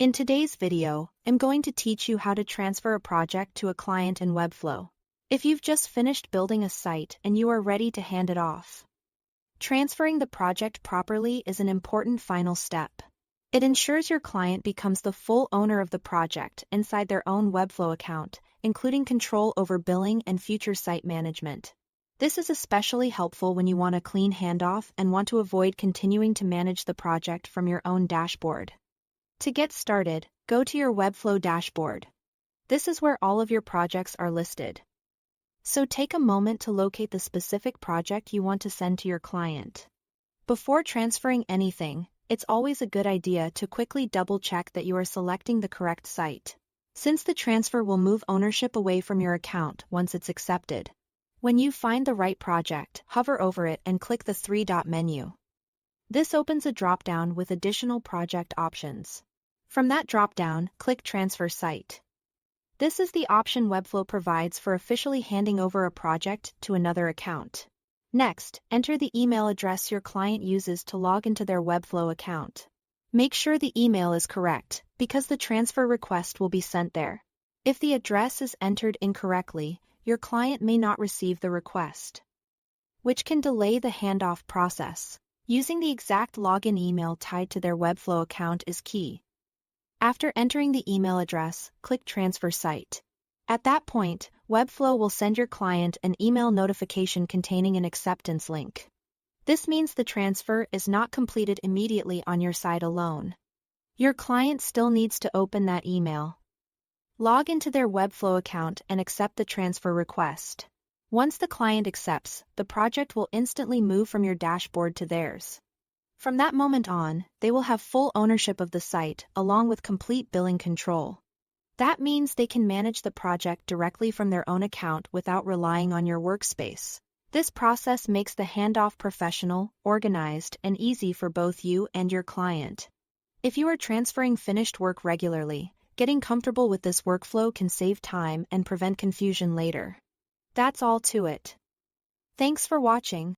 In today's video, I'm going to teach you how to transfer a project to a client in Webflow. If you've just finished building a site and you are ready to hand it off, transferring the project properly is an important final step. It ensures your client becomes the full owner of the project inside their own Webflow account, including control over billing and future site management. This is especially helpful when you want a clean handoff and want to avoid continuing to manage the project from your own dashboard. To get started, go to your Webflow dashboard. This is where all of your projects are listed. So take a moment to locate the specific project you want to send to your client. Before transferring anything, it's always a good idea to quickly double-check that you are selecting the correct site, since the transfer will move ownership away from your account once it's accepted. When you find the right project, hover over it and click the three-dot menu. This opens a drop-down with additional project options. From that drop-down, click Transfer Site. This is the option Webflow provides for officially handing over a project to another account. Next, enter the email address your client uses to log into their Webflow account. Make sure the email is correct, because the transfer request will be sent there. If the address is entered incorrectly, your client may not receive the request, which can delay the handoff process. Using the exact login email tied to their Webflow account is key. After entering the email address, click Transfer Site. At that point, Webflow will send your client an email notification containing an acceptance link. This means the transfer is not completed immediately on your side alone. Your client still needs to open that email, log into their Webflow account and accept the transfer request. Once the client accepts, the project will instantly move from your dashboard to theirs. From that moment on, they will have full ownership of the site, along with complete billing control. That means they can manage the project directly from their own account without relying on your workspace. This process makes the handoff professional, organized, and easy for both you and your client. If you are transferring finished work regularly, getting comfortable with this workflow can save time and prevent confusion later. That's all to it. Thanks for watching.